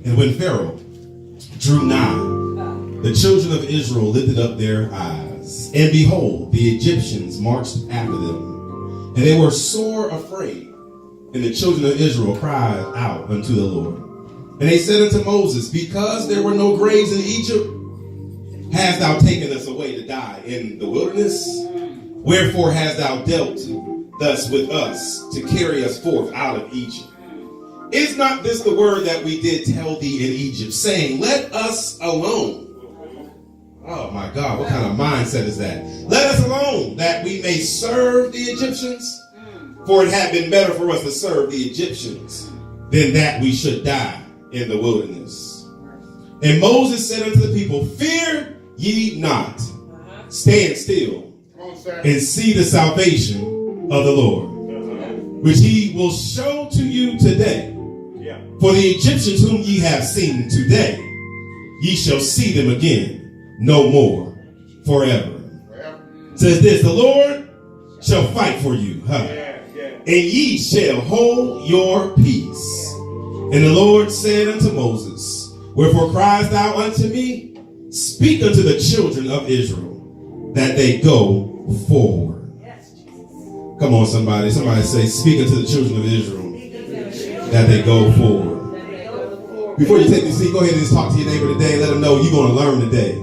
And when Pharaoh drew nigh, the children of Israel lifted up their eyes, and behold, the Egyptians marched after them. And they were sore afraid. And the children of Israel cried out unto the Lord. And they said unto Moses, because there were no graves in Egypt, hast thou taken us away to die in the wilderness? Wherefore hast thou dealt thus with us to carry us forth out of Egypt? Is not this the word that we did tell thee in Egypt, saying, let us alone? Oh my God, what kind of mindset is that? Let us alone, that we may serve the Egyptians. For it had been better for us to serve the Egyptians than that we should die in the wilderness. And Moses said unto the people, fear ye not, stand still, and see the salvation of the Lord, which he will show to you today. For the Egyptians whom ye have seen today, ye shall see them again no more forever. It says this, the Lord shall fight for you, and ye shall hold your peace. And the Lord said unto Moses, wherefore criest thou unto me? Speak unto the children of Israel that they go forward. Come on, somebody. Somebody say, speak unto the children of Israel that they go forward. Before you take your seat, go ahead and just talk to your neighbor today. Let them know you're going to learn today.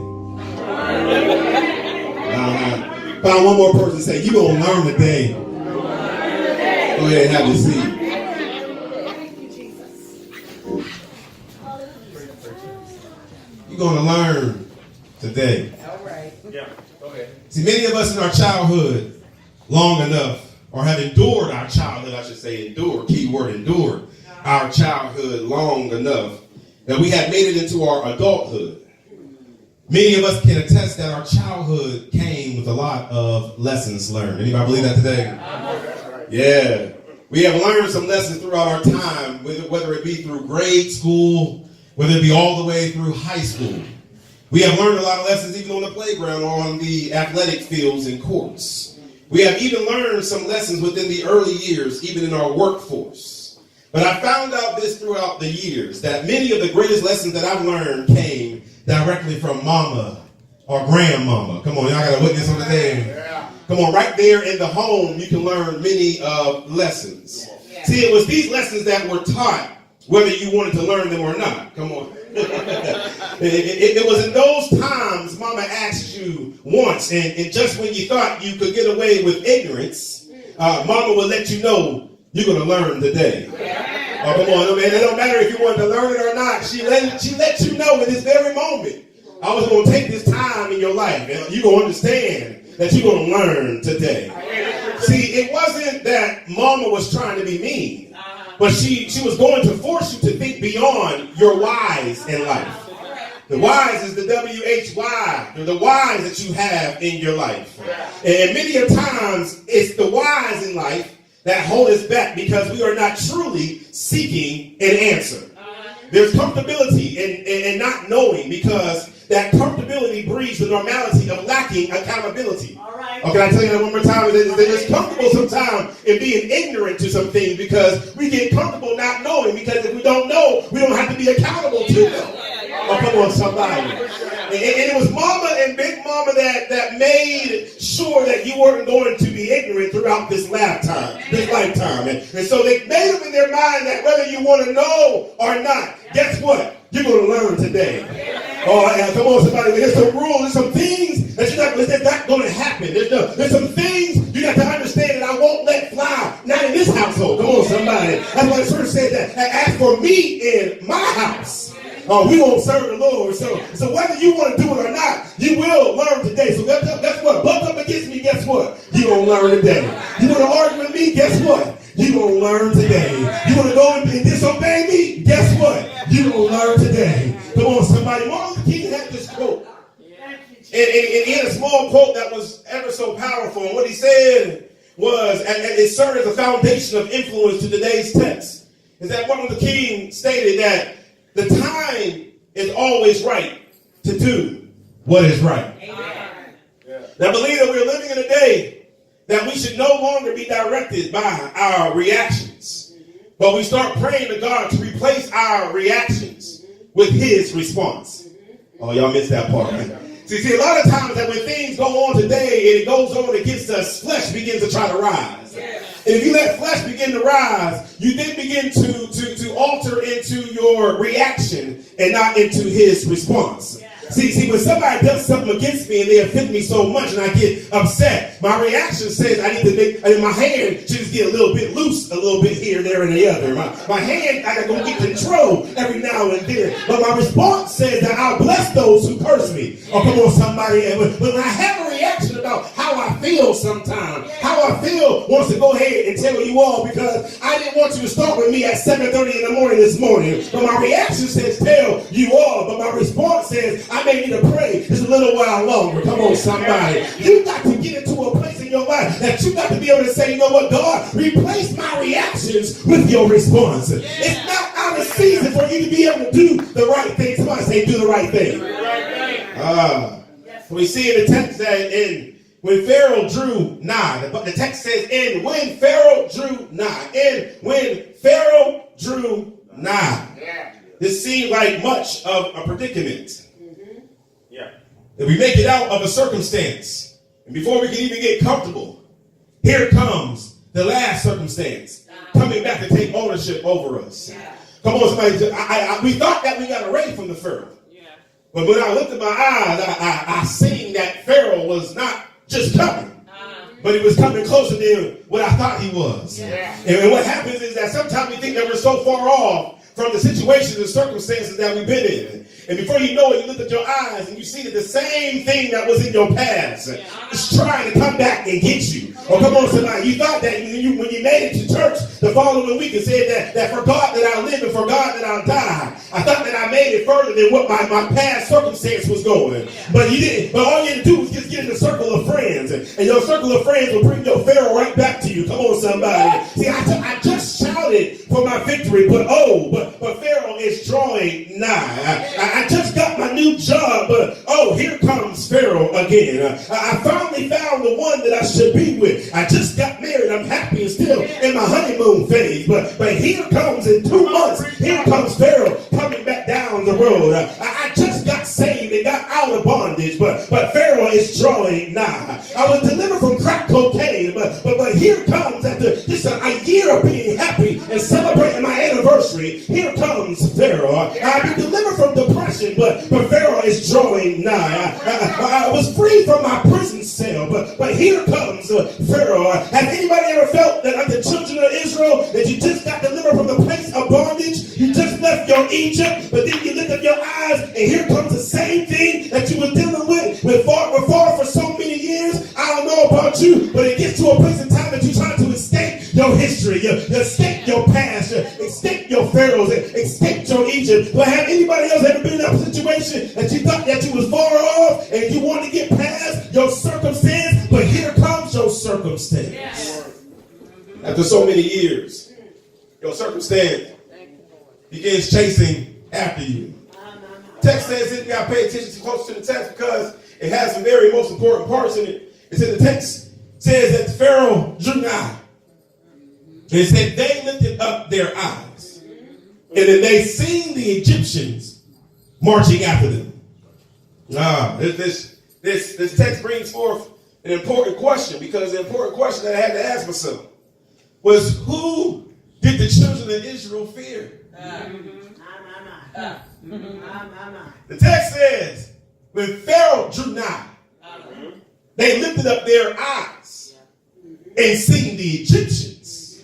Find one more person and say, you're going to learn today. Go ahead and have your seat. You're going to learn today. All right. Yeah. Go ahead. See, many of us in our childhood long enough, or have endured our childhood, I should say, endured, keyword endured, our childhood long enough that we have made it into our adulthood. Many of us can attest that our childhood came with a lot of lessons learned. Anybody believe that today? Yeah. We have learned some lessons throughout our time, whether it be through grade school, whether it be all the way through high school. We have learned a lot of lessons even on the playground or on the athletic fields and courts. We have even learned some lessons within the early years, even in our workforce. But I found out this throughout the years, that many of the greatest lessons that I've learned came directly from mama or grandmama. Come on, y'all got a witness on the thing. Come on, right there in the home, you can learn many lessons. See, it was these lessons that were taught, whether you wanted to learn them or not. Come on. it was in those times mama asked you once, and just when you thought you could get away with ignorance, mama would let you know you're going to learn today. Oh, come on, man. It don't matter if you wanted to learn it or not. She let you know in this very moment, I was going to take this time in your life, and you're going to understand that you're going to learn today. See, it wasn't that mama was trying to be mean, but she was going to force you to think beyond your whys in life. The whys is the W-H-Y, the whys that you have in your life. And many a times, it's the whys in life that hold us back because we are not truly seeking an answer. There's comfortability in not knowing, because that comfortability breeds the normality of lacking accountability. Okay, I tell you that one more time. It's comfortable sometimes in being ignorant to some things because we get comfortable not knowing, because if we don't know, we don't have to be accountable to them. Oh, come on, somebody. And it was mama and big mama that made sure that you weren't going to be ignorant throughout this lifetime. And so they made up in their mind that whether you want to know or not, guess what? You're going to learn today. Oh, yeah, come on, somebody. There's some rules, there's some things that's not going to happen. There's some things you got to understand that I won't let fly. Not in this household. Come on, somebody. That's why the church said that. As for me in my house, we won't serve the Lord. So whether you want to do it or not, you will learn today. So guess what? Bump up against me, guess what? You're going to learn today. You want to argue with me, guess what? You're going to learn today. You want to go and disobey me, guess what? You're going to learn today. Come on, somebody. Martin Luther King had this quote. And he had a small quote that was ever so powerful. And what he said was, and it served as a foundation of influence to today's text, is that Martin Luther King stated that the time is always right to do what is right. Amen. And I believe that we're living in a day that we should no longer be directed by our reactions, but we start praying to God to replace our reactions with his response. Oh, y'all missed that part. See, a lot of times that when things go on today and it goes on against us, flesh begins to try to rise. And if you let flesh begin to rise, you then begin to alter into your reaction and not into his response. See, when somebody does something against me and they offend me so much and I get upset, my reaction says I need to make, my hand should just get a little bit loose, a little bit here, there, and the other. My hand, I gotta go get control every now and then. But my response says that I'll bless those who curse me. Oh, come on, somebody. And when I have a reaction about how I feel sometimes, how I feel wants to go ahead and tell you all, because I didn't want you to start with me at 7:30 in the morning this morning. But my reaction says tell you all. But my response says I may need to pray just a little while longer. Come on, somebody. You got to get into a place in your life that you got to be able to say, you know what, God, replace my reactions with your response. It's not out of season for you to be able to do the right thing. Somebody say, do the right thing. We see in the text that when Pharaoh drew nigh, the text says, and when Pharaoh drew nigh, and when Pharaoh drew nigh. This seemed like much of a predicament. That we make it out of a circumstance. And before we can even get comfortable, here comes the last circumstance coming back to take ownership over us. Come on, somebody. We thought that we got away from the Pharaoh. But when I looked at my eyes, I seen that Pharaoh was not just coming, but he was coming closer than what I thought he was. And what happens is that sometimes we think that we're so far off from the situations and circumstances that we've been in. And before you know it, you look at your eyes and you see that the same thing that was in your past is trying to come back and get you. Oh, come on, somebody. You thought that when you made it to church the following week and said that for God that I live and for God that I'll die. I thought that I made it further than what my past circumstance was going. But you didn't. But all you had to do was just get in a circle of friends. And your circle of friends will bring your Pharaoh right back to you. Come on, somebody. See, I just shouted for my victory, but Pharaoh is drawing nigh. I just got my new job, but here comes Pharaoh again. I finally found the one that I should be with. I just got married. I'm happy and still in my honeymoon phase. But here comes in 2 months, here comes Pharaoh coming back down the road. I just got saved and got out of bondage, but Pharaoh is drawing nigh. I was delivered from crack cocaine, but here comes, after just a year of being happy and celebrating my anniversary, here comes Pharaoh. I've been delivered from depression, but Pharaoh is drawing nigh. I was free from my prison cell, but here comes Pharaoh. Has anybody ever felt that, like the children of Israel, that you just got delivered from the place of bondage? You just left your Egypt, but then you lift up your eyes, and here comes the same thing that you were dealing with for so many years. I don't know about you, but it gets to a place in time that you're trying to escape your history, you escape your past, you escape your pharaohs, escape your Egypt. But have anybody else ever been in a situation that you thought that you was far off and you wanted to get past your circumstance, but here comes your circumstance. After so many years, your circumstance begins chasing after you. Text says it, you got to pay attention close to the text because it has some very most important parts in it. It said the text says that Pharaoh drew nigh. It said they lifted up their eyes, and then they seen the Egyptians marching after them. This text brings forth an important question, because the important question that I had to ask myself was, who did the children of Israel fear? The text says, when Pharaoh drew nigh, they lifted up their eyes and seen the Egyptians.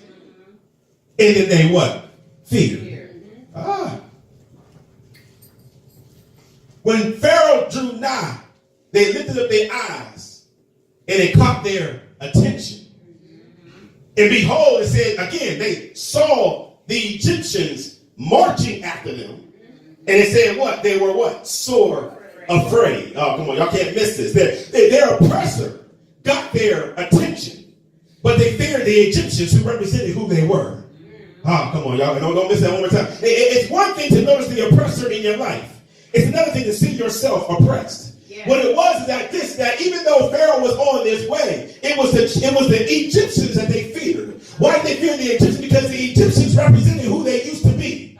And then they what? Feared. When Pharaoh drew nigh, they lifted up their eyes and it caught their attention. And behold, it said again, they saw the Egyptians marching after them. And it said what? They were what? Sore afraid. Oh, come on, y'all can't miss this. Their oppressor got their attention, but they feared the Egyptians who represented who they were. Oh, come on, y'all. Don't miss that one more time. It's one thing to notice the oppressor in your life. It's another thing to see yourself oppressed. What it was is that even though Pharaoh was on his way, it was the Egyptians that they feared. Why did they fear the Egyptians? Because the Egyptians represented who they used to be.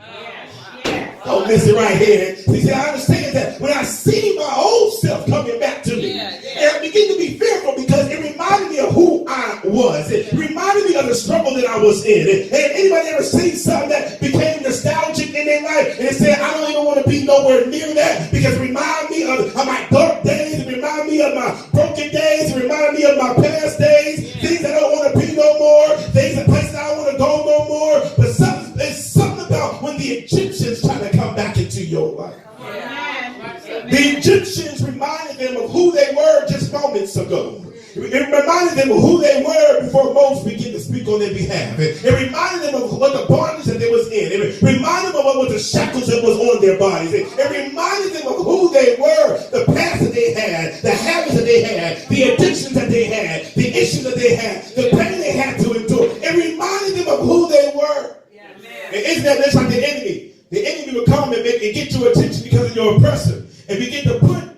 Oh, don't miss it right here. He said, I understand that when I see my old self coming back to me, and I begin to be fearful because it reminded me of who I was. It reminded me of the struggle that I was in. And anybody ever seen something that became nostalgic in their life and said, I don't even want to be nowhere near that because it reminded me of my dark days, it reminded me of my broken days, it reminded me of my past days, things I don't want to be no more, things and places I don't want to go no more. But it's something about when the Egyptians try to come back into your life. The Egyptians reminded them of who they were just moments ago. It reminded them of who they were before Moses began to speak on their behalf. It reminded them of what the bondage that they was in. It reminded them of what was the shackles that was on their bodies. It reminded them of who they were, the past that they had, the habits that they had, the addictions that they had, the issues that they had, the pain they had to endure. It reminded them of who they were. And isn't that just like the enemy? The enemy will come and get your attention because of your oppressor and begin to put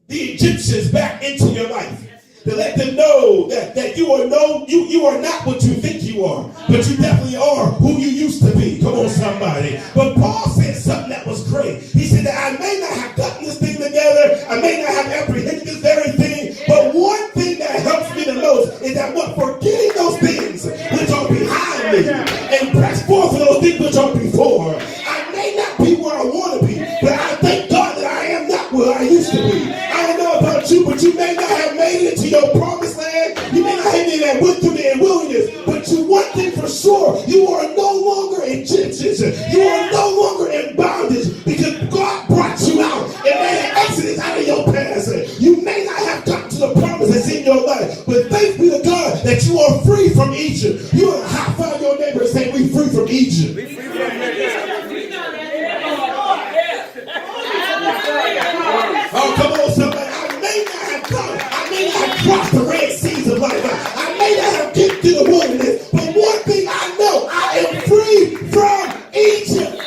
the Egyptians back into your life. To let them know that you are not what you think you are, but you definitely are who you used to be. Come on, somebody. But Paul said something that was great. He said that I may not have gotten this thing together, I may not have apprehended this very thing, but one thing that helps me the most is that what forgetting those things which are behind me and press forth for those things which are before. I may not be where I want to be, but I thank God that I am not where I used to be. I don't know about you, but you may not have made it into your promised land. You may not have even went through the wilderness, but one thing for sure, you are no longer Egyptians. You are no longer in bondage because God brought you out and made an exodus out of your past. You may not have gotten to the promise that's in your life, but thanks be to God that you are free from Egypt. You are high five your neighbor and say, we free from Egypt. Oh, come on, somebody. I may not have crossed the Red Seas of life. I may not have get to the wilderness, but one thing I know, I am free from Egypt.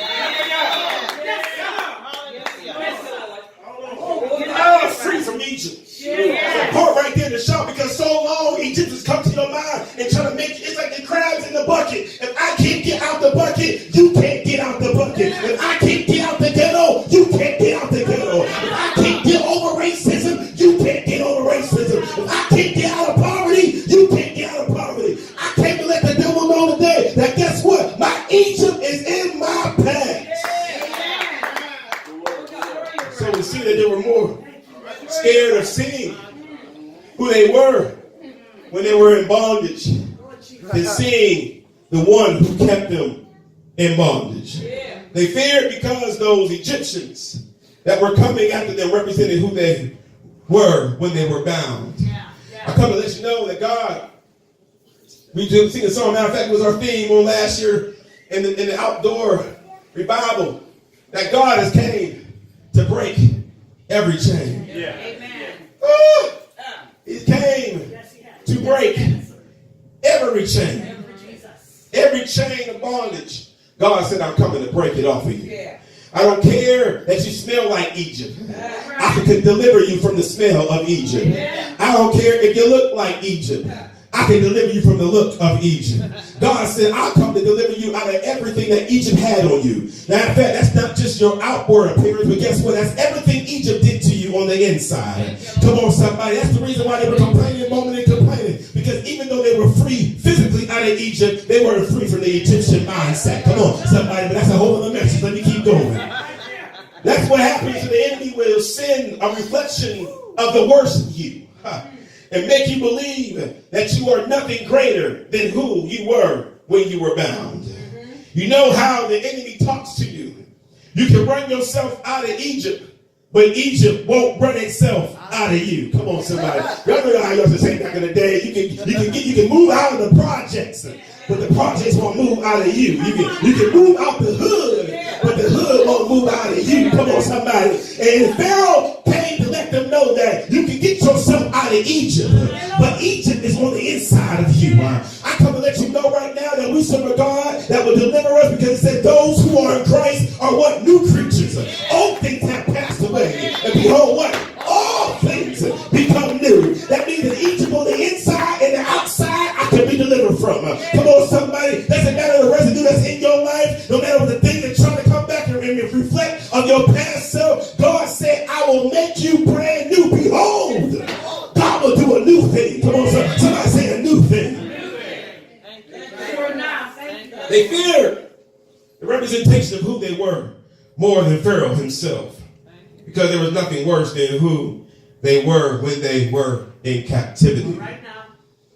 I'm free from Egypt. That part right there to shout because so long Egyptians come to your mind and try to make it's like the crabs in the bucket. If I can't get out the bucket, you can't get out the bucket. If I can't get out the ghetto, you can't get out the ghetto. If I can't get over racism, you can't get over racism. If I can't get out of poverty, you can't get out of poverty. I came to let the devil know today that guess what? My Egypt is in my past. So we see that there were more scared of seeing who they were when they were in bondage than seeing the one who kept them in bondage. They feared because those Egyptians that were coming after them represented who they were when they were bound. I come to let you know that God, we do sing a song, matter of fact, it was our theme on last year in the outdoor revival, that God has came to break every chain. He came to break every chain. Every chain of bondage. God said, I'm coming to break it off of you. I don't care that you smell like Egypt. I can deliver you from the smell of Egypt. I don't care if you look like Egypt. I can deliver you from the look of Egypt. God said, I'll come to deliver you out of everything that Egypt had on you. Now, in fact, that's not just your outward appearance, but guess what? That's everything Egypt did to you on the inside. Come on, somebody. That's the reason why they were complaining, moaning, and complaining. Because even though they were free physically out of Egypt, they weren't free from the Egyptian mindset. Come on, somebody. But that's a whole other message. Let me keep going. That's what happens to the enemy will send a reflection of the worst of you. And make you believe that you are nothing greater than who you were when you were bound. You know how the enemy talks to you. You can run yourself out of Egypt, but Egypt won't run itself out of you. Come on, somebody. Y'all know how y'all used to say back in the day. You can move out of the projects, but the projects won't move out of you. You can move out the hood, but the hood won't move out of you. Come on, somebody. And Pharaoh came to let them know that you can get yourself out of Egypt, but Egypt is on the inside of you. I come to let you know right now that we serve a God that will deliver us, because it said those who are in Christ are what? New creatures. Old things have passed away, and behold what? All things become new. That means that Egypt on the inside and the outside I can be delivered from. Come on, somebody. Doesn't matter the residue that's in your life, no matter what the thing that's trying to come back and reflect of your past self, God said, I will make you brand new. Behold, God will do a new thing. Come on, somebody say a new thing. They feared the representation of who they were more than Pharaoh himself, because there was nothing worse than who they were when they were in captivity. Right now.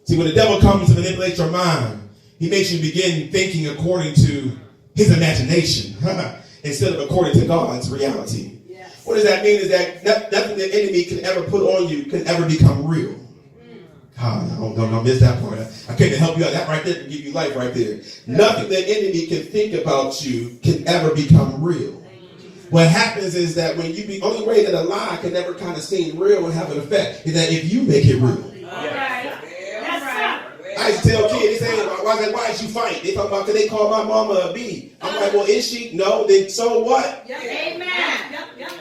See, when the devil comes to manipulate your mind, he makes you begin thinking according to his imagination instead of according to God's reality. Yes. What does that mean is that nothing the enemy can ever put on you can ever become real. God, don't miss that part. I couldn't help you out. That right there can give you life right there. Nothing the enemy can think about you can ever become real. What happens is that when you be, only way that a lie can never kind of seem real and have an effect is that if you make it real. That's right. I used to tell kids, they say, why did you fight? They talk about, because they call my mama a B. I'm like, well, is she? No, then so what? Amen.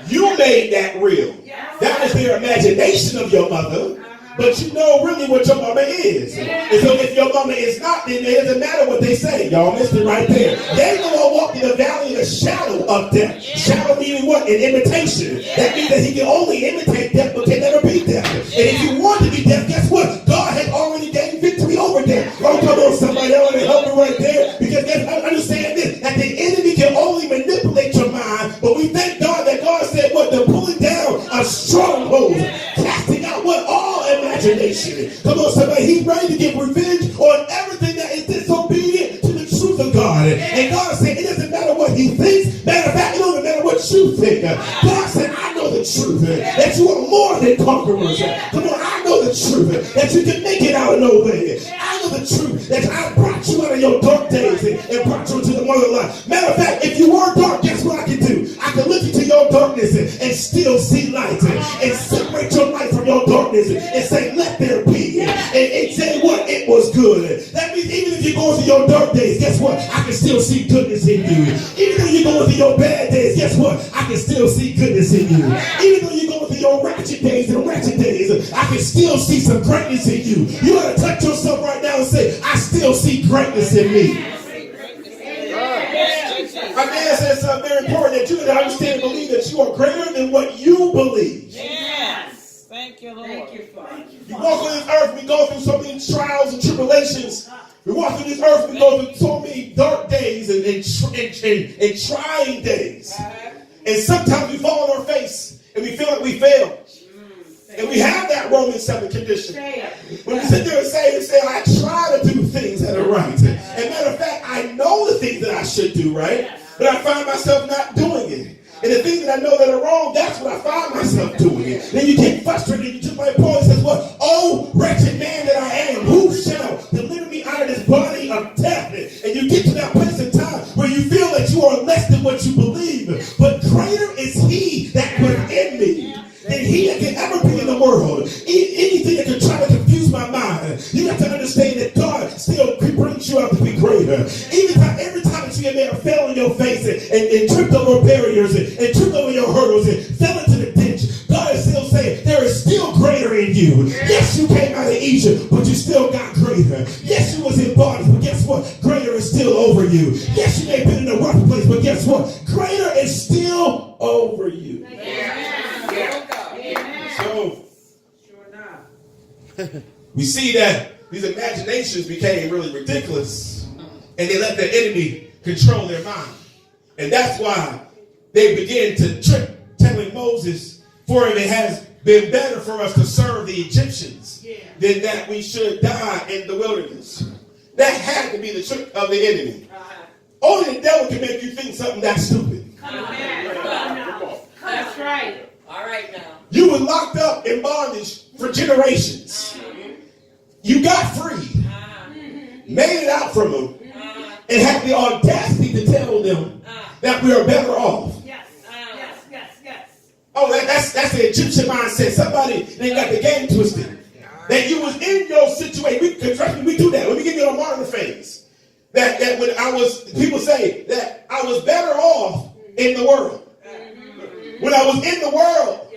You made that real. That was their imagination of your mother. But you know really what your mama is. And so if your mama is not, then it doesn't matter what they say. Y'all missed it right there. They gonna walk in the valley of the shadow of death. Shadow meaning what? An imitation. That means that he can only imitate death but can never be death. And if you want to be death, guess what? God has already gained victory over death. Oh, come on, somebody else, and help me right there. Because understand this, that the enemy can only manipulate your mind, but we thank God that God said what? The pulling down of strongholds. Casting out what? All imagination. Come on, somebody. He's ready to get revenge on everything that is disobedient to the truth of God. And God said it doesn't matter what he thinks. Matter of fact, it doesn't matter what you think. God said, I know the truth. That you are more than conquerors. Come on, I know the truth. That you can make it out of nowhere. I know the truth. That I brought you out of your dark days and brought you into the motherland. Matter of fact, if you were dark, guess what I can do? I can look into your darkness and still see light. And separate your light from your darkness and say, let there be. And say what? It was good. That means even if you go through your dark days, guess what? I can still see goodness in you. Even though you go through your bad days, guess what? I can still see goodness in you. Even though you go through your ratchet days and ratchet days, I can still see some greatness in you. You ought to touch yourself right now and say, I still see greatness in me. My dad said something very important, that you can understand and believe that you are greater than what you believe. Yes. Thank you, Lord. Thank you, Father. We walk on this earth, we go through so many trials and tribulations. We walk through this earth, we go through so many dark days and trying days. And sometimes we fall on our face and we feel like we fail. And we have that Romans 7 condition. When we sit there and say, I try to do things that are right. And matter of fact, I know the things that I should do right, but I find myself not doing it. And the things that I know that are wrong, that's what I find myself doing it. Then you get frustrated. You just like Paul says, what? Oh, wretched man that I am, who shall deliver me out of this body of death? And you get to that place in time where you feel that you are less than what you believe. But greater is he that within me than he that can ever be in the world. Anything that can try to confuse my mind, you have to understand that God still brings you out to be greater. Every time that you may have fell on your face and tripped over barriers and tripped over your hurdles and fell into the ditch, God is still saying there is still greater in you. Yes, you came out of Egypt, but you still got greater. Yes, you was in bondage, but guess what? Greater is still over you. Yes, you may have been in a rough place, but guess what? Greater is still over you. So, we see that these imaginations became really ridiculous, and they let the enemy control their mind. And that's why they began to trip, telling Moses, for it has been better for us to serve the Egyptians than that we should die in the wilderness. That had to be the trick of the enemy. Only the devil can make you think something that stupid. That's right. All right now. You were locked up in bondage for generations. You got free, made it out from them, and had the audacity to tell them that we are better off. Yes. Oh, that's the Egyptian mindset. Somebody, they got the game twisted. That you was in your situation. We do that. Let me give you a modern phase. That when people say that I was better off in the world. When I was in the world,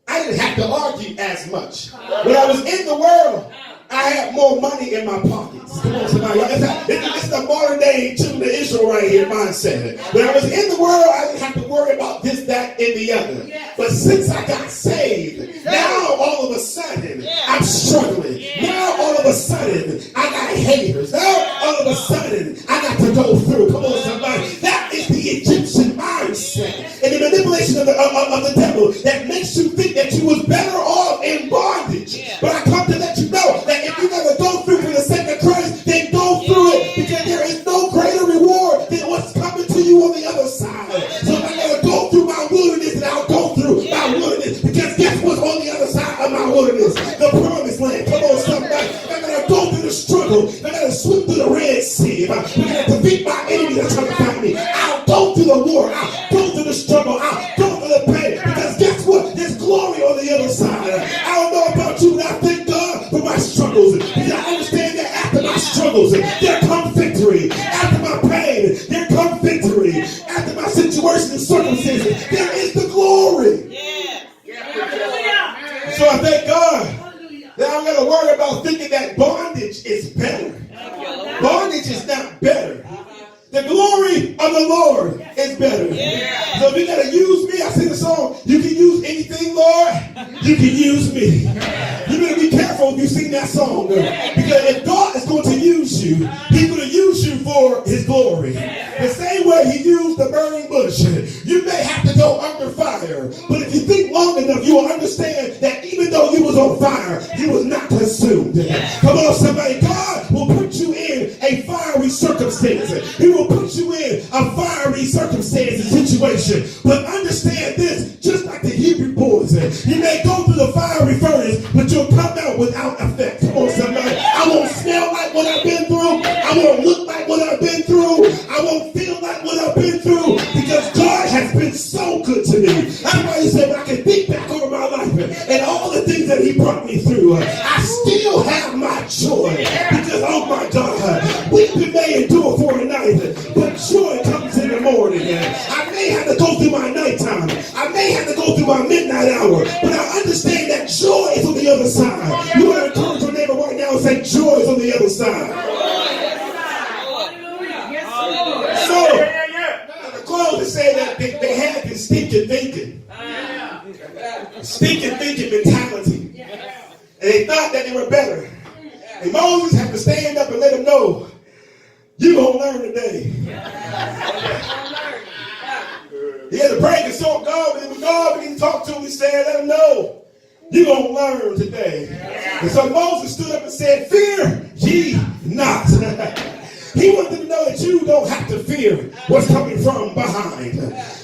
I didn't have to argue as much. When I was in the world, I had more money in my pockets. Come on, somebody. It's the modern day children of Israel right here mindset. When I was in the world, I didn't have to worry about this, that, and the other. But since I got saved, now all of a sudden I'm struggling. Now all of a sudden I got haters. Now all of a sudden I got to go through. Come on, somebody. That is the Egyptian mindset and the manipulation of the devil that makes you think that you was better off in bondage. But I come to let you know that if you're going to go through for the sake of Christ, then go through it, because there is no greater reward than what's coming to you on the other side. So if I got to go through my wilderness, and I'll go through my wilderness, because guess what's on the other side of my wilderness? The promised land. Come on, somebody. If I got to go through the struggle, if I got to swim through the Red Sea, if I got to defeat my enemy that's trying to fight me, I'll go through the war, I'll go through the struggle, I'll go through the pain, because guess what? There's glory on the other side. I don't know about you, but I thank God for my struggles, because I understand that after my struggles, there comes victory. After my pain, there comes victory. After my situation and circumstances, there is the glory. So I thank God that I'm going to worry about thinking that bondage is better. Bondage is not better. The glory of the Lord is better. So if you got to use me, I sing a song, you can use anything, Lord, you can use me. You better be careful if you sing that song, because if God is going to use you, he's going to use you for his glory. The same way he used the burning bush. You may have to go under fire, but if you think long enough, you will understand that even though you was on fire, you was not consumed. Come on, somebody. God will put you in a fiery circumstance. He will put you in a fiery circumstance and situation. But understand this, just like the Hebrew boys, you may go through the fiery furnace, but you'll come out without effect. Come on, somebody. I won't smell like what I've been through. I won't look like what I've been through. I won't feel like what I've been through, because God has been so good to me. That's why he said, when I can think back over my life and all the things that he brought me through, I still have my joy, because, oh my God, weeping may endure for a night, but joy comes in the morning. I may have to go through my nighttime. I may have to go through my midnight hour, but I understand that joy is on the other side. You want to encourage your neighbor right now and say, joy is on the other side. So, the clothes say that they had this stinking thinking. Stinking thinking mentality. And they thought that they were better. And Moses had to stand up and let them know, you're going to learn today. He had to pray and consult God, but when God began to talk to him, he said, let him know, you're going to learn today. And so Moses stood up and said, fear ye not. He wanted them to know that you don't have to fear what's coming from behind.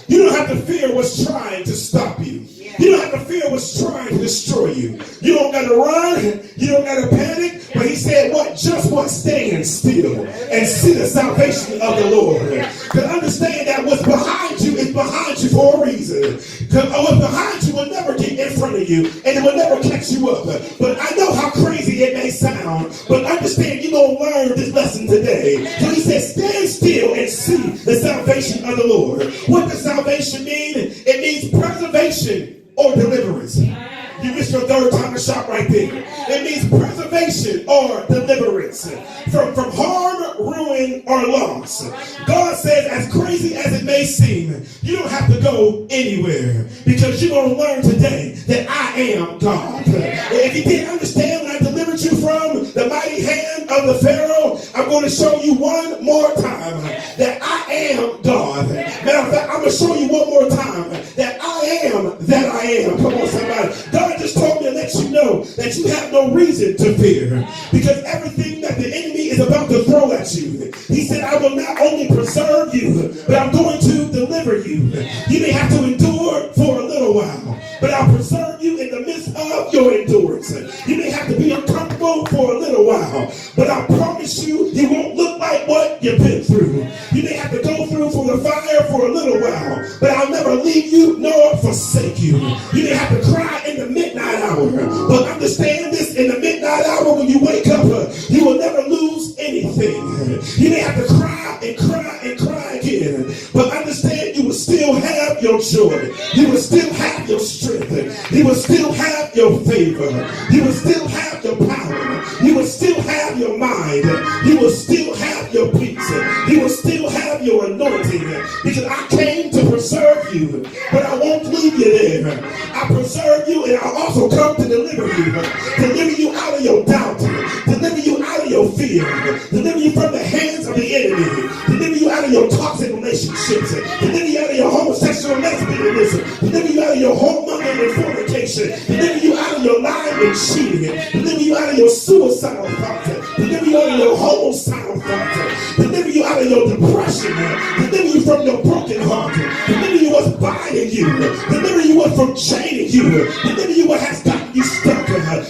You don't have to fear what's trying to stop you. You don't have to fear what's trying to destroy you. You don't got to run. You don't got to panic. But he said, what? Just what? Stand still and see the salvation of the Lord. Because understand that what's behind you is behind you for a reason. Because what's behind you will never get in front of you, and it will never catch you up. But I know how crazy it may sound, but understand you're going to learn this lesson today. So he said, stand still and see the salvation of the Lord. What does salvation mean? It means preservation or deliverance. You missed your third time to shop right there. It means preservation or deliverance from harm, ruin, or loss. God says, as crazy as it may seem, you don't have to go anywhere, because you're going to learn today that I am God. If you didn't understand when I delivered you from the mighty hand of the Pharaoh, I'm going to show you one more time that I am God. Matter of fact, I'm going to show you one more time that I am that I am. Come on, somebody. God just told me to let you know that you have no reason to fear, because everything that the enemy is about to throw at you, he said, I will not only preserve you, but I'm going to deliver you. You may have to endure for a little while, but I'll preserve you in the midst of your endurance. You may have to be uncomfortable for a little while, but I promise you, it won't look like what you've been through. You may have to go through for the fire for a little while, but I'll never leave you nor forsake you. You may have to cry in the midnight hour, but understand this, in the midnight hour when you wake up, you will never lose anything. You may have to cry and cry and cry again, but understand you will still have your joy. You will still have your strength. You will still have your favor. You will still have your power. You will still have your your mind. You will still have your peace. You will still have your anointing. Because I came to preserve you, but I won't leave you there. I preserve you, and I'll also come to deliver you. Deliver you out of your doubt. Deliver you out of your fear. Deliver you from the hands of the enemy. Deliver you out of your toxic relationships. Deliver you out of your homosexual lesbianism. Deliver you out of your whoremongering and fornication. Deliver you out of your lying and cheating. Deliver you out of your suicidal thoughts. Deliver you out of your homicidal thoughts. Deliver you out of your depression. Deliver you from your broken heart. Deliver you what's binding you. Deliver you what's from chaining you. Deliver you what has gotten you stuck.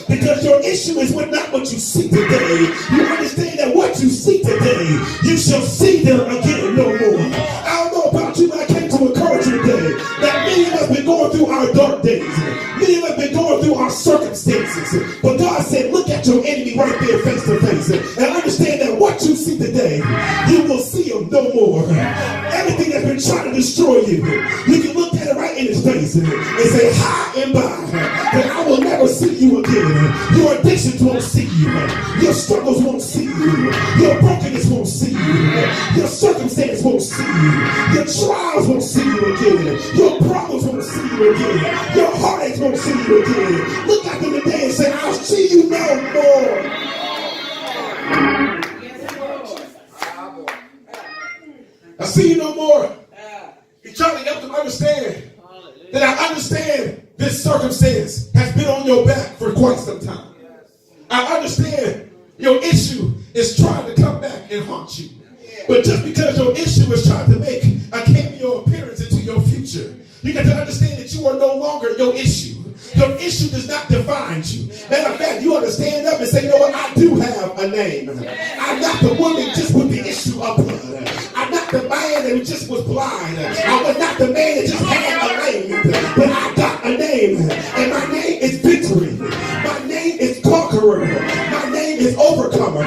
Because your issue is not what you see today. You understand that what you see today, you shall see them again no more. I don't know about you, but I came to encourage you today that many of us been going through our dark days. Many of us been going through our circumstances. But God said, look at your enemy right there face to face and understand that what you see today, you will see him no more. Everything that's been trying to destroy you, you can look at it right in his face and say, hi and bye. That I will never see you again. Your addictions won't see you. Your struggles won't see you. Your brokenness won't see you. Your circumstance won't see you. Your trials won't see you again. Your problems won't see you again. Your heartaches won't see you again. Look at them today and say, I'll see you no more. I see you no more. He's trying to help them understand that I understand this circumstance has been on your back for quite some time. I understand your issue is trying to come back and haunt you. But just because your issue is trying to make a cameo appearance into your future, you got to understand that you are no longer your issue. Your issue does not define you. Matter of fact, you ought to stand up and say, you know what, I do have a name. I'm not the woman just with the issue of blood. I'm not the man that just was blind. I was not the man that just had a name. But I got a name. And my name is victory. My name is conqueror. My name is overcomer.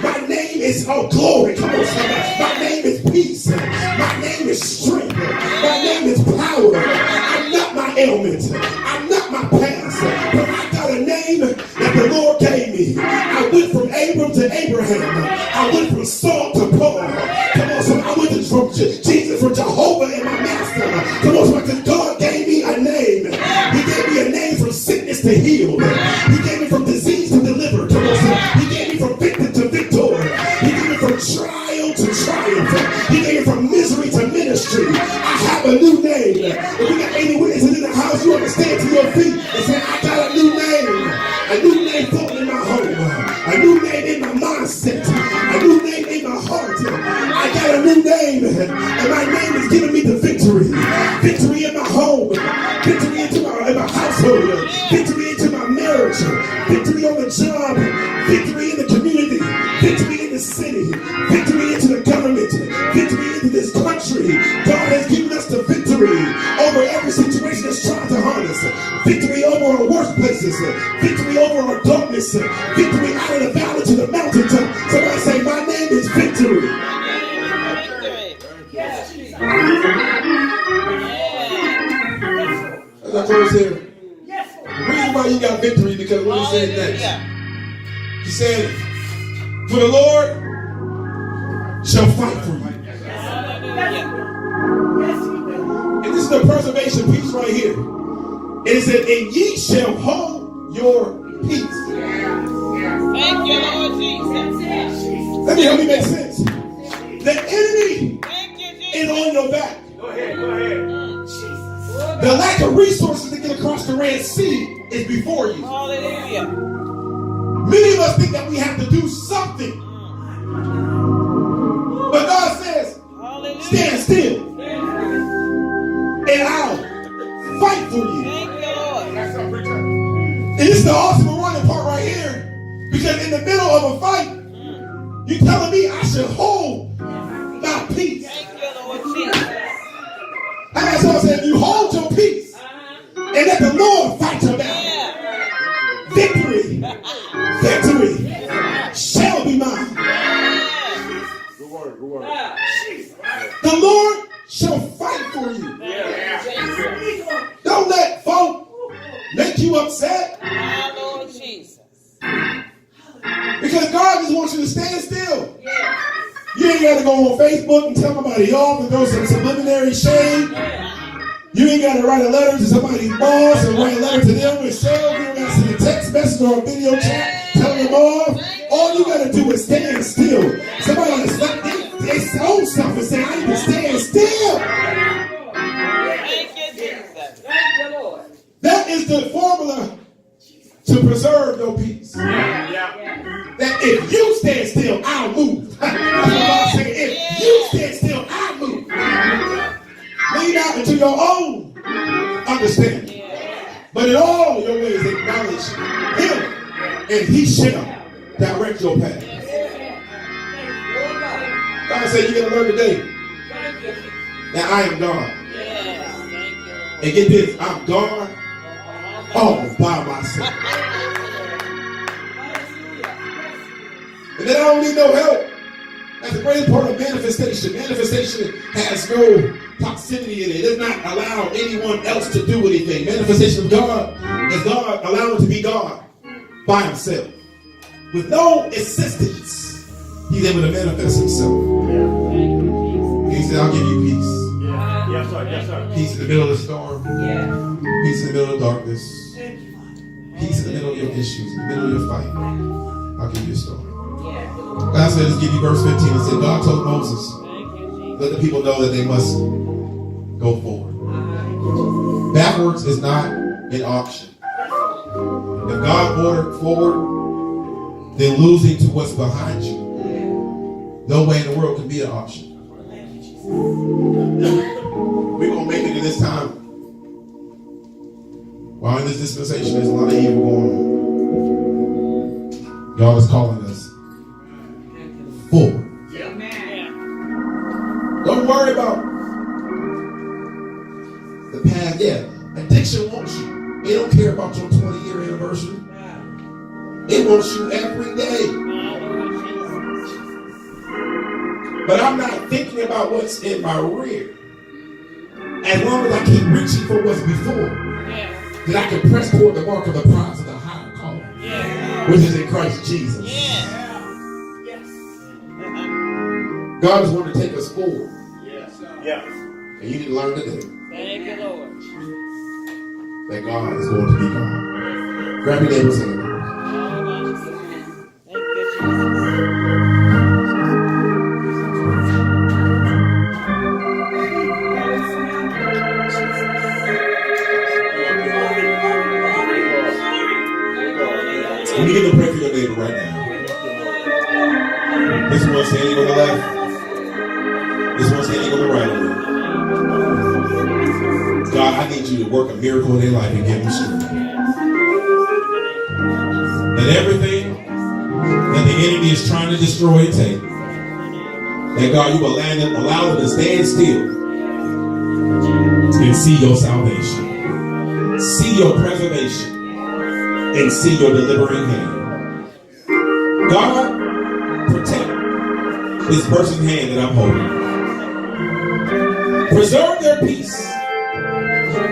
My name is, oh glory, come on somebody. My name is peace. My name is strength. My name is power. I'm not my ailment. I'm not my past. But I got a name that the Lord gave me. I went from Abram to Abraham. I went from Saul to Paul. Come on, so I went from Jesus, from Jehovah and my master. Come on, so because God gave me a name. He gave me a name from sickness to heal. He gave me from disease to deliver. Come on, so he gave me from victim to victor. He gave me from trial to triumph. He gave me from misery to ministry. I have a new name. If we got any witnesses in the house, you understand to your feet and say, I got a new name. A new name thrown in my home. A new name in my mindset. A new name in my heart. I got a new name. And my name is giving me the victory. Victory in my home. Victory in my household. Victory into my marriage. Victory on the job. Victory in the community. Victory in the city. Victory into the government. Victory into this country. God has given us the victory over every situation that's trying to harm us. Victory over our workplaces. Victory over our darkness. Victory out of the valley to the mountaintop. Somebody say, my name is victory. As I close here, the reason why you got victory because what he said next. He said, for the Lord shall fight for you. And this is the preservation piece right here. And it said, and ye shall hold your peace. Thank you, Lord Jesus. Let me help you make sense. The enemy is on your back. Go ahead. The lack of resources to get across the Red Sea is before you. Hallelujah. Many of us think that we have to do something. But God says, stand still. And I'll fight for you. Thank you, Lord. And this is the awesome running part right here. Because in the middle of a fight, you're telling me I should hold my peace. Thank you, Lord Jesus. And that's what I said. You hold your peace. And let the Lord fight your battle. Victory. Victory shall be mine. Good word. The Lord shall fight for you. Don't let folk make you upset. My Lord Jesus. Because God just wants wants you to stand still. You ain't got to go on Facebook and tell somebody off and throw some subliminary shade. You ain't got to write a letter to somebody's boss and write a letter to them yourself. You don't got to send a text message or a video chat telling them off. All you got to do is stand still. Somebody got to stop. They own stuff and say, I need to stand still. Thank you, Jesus. Thank you, Lord. That is the formula to preserve your peace. That if you stand still, I'll move. That's what I'm saying. If you stand still, I'll move. Lean out into your own understanding. But in all your ways, acknowledge Him, and He shall direct your path. God said, you got to learn today that I am God. And get this, I'm God all by myself. And then I don't need no help. That's the greatest part of manifestation. Manifestation has no proximity in it. It does not allow anyone else to do anything. Manifestation of God is God allowing to be God by Himself. With no assistance, He's able to manifest Himself. He said, I'll give you peace. Yes, sir. Yes, sir. Peace in the middle of the storm. Peace in the middle of darkness. Peace in the middle of your issues, in the middle of your fight. I'll give you a storm. God said, let's give you verse 15. It said, God told Moses, let the people know that they must go forward. Backwards is not an option. If God ordered forward, then losing to what's behind you, no way in the world can be an option. We're going to make it in this time. While in this dispensation, there's a lot of evil going on. God is calling us forward. Don't worry about the past. Yeah, addiction wants you. They don't care about your 20-year anniversary. It wants you every day. But I'm not thinking about what's in my rear. As long as I keep reaching for what's before, then I can press toward the mark of the prize of the higher calling, which is in Christ Jesus. God is wanting to take us forward. And you need to learn today Thank you, Lord. that God is going to be God. Grab your neighbor's hand. Thank you, Jesus. You need to pray for your neighbor right now. This one standing on the left. This one standing on the right. God, I need you to work a miracle in their life and give them strength. That everything that the enemy is trying to destroy and take, that God, you will allow them to stand still and see your salvation, see your preservation, and see your delivering hand. God, protect this person's hand that I'm holding. Preserve their peace,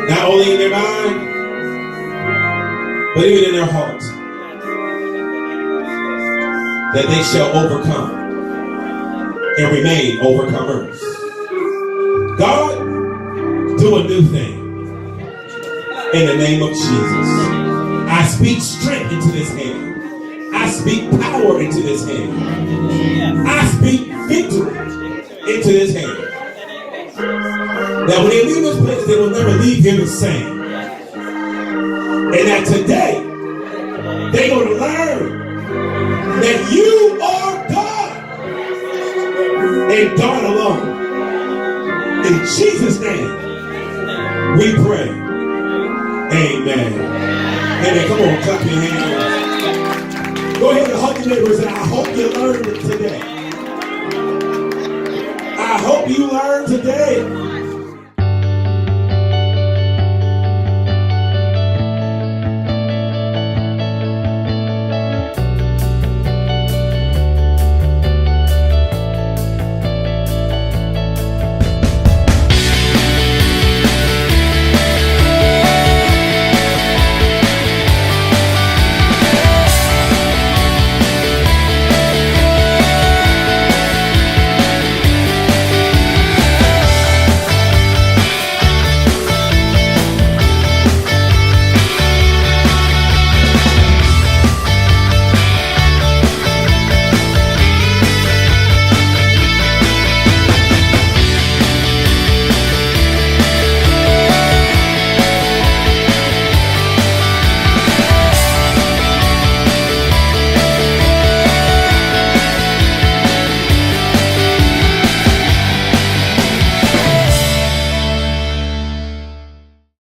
not only in their mind, but even in their heart, that they shall overcome and remain overcomers. God, do a new thing in the name of Jesus. I speak strength into this hand. I speak power into this hand. I speak victory into this hand. That when they leave this place, they will never leave here the same. And that today, they're going to learn that you are God and God alone. In Jesus' name, we pray. Amen. Amen. Come on, clap your hands. Go ahead and hug your neighbors, and I hope you learned today. I hope you learned today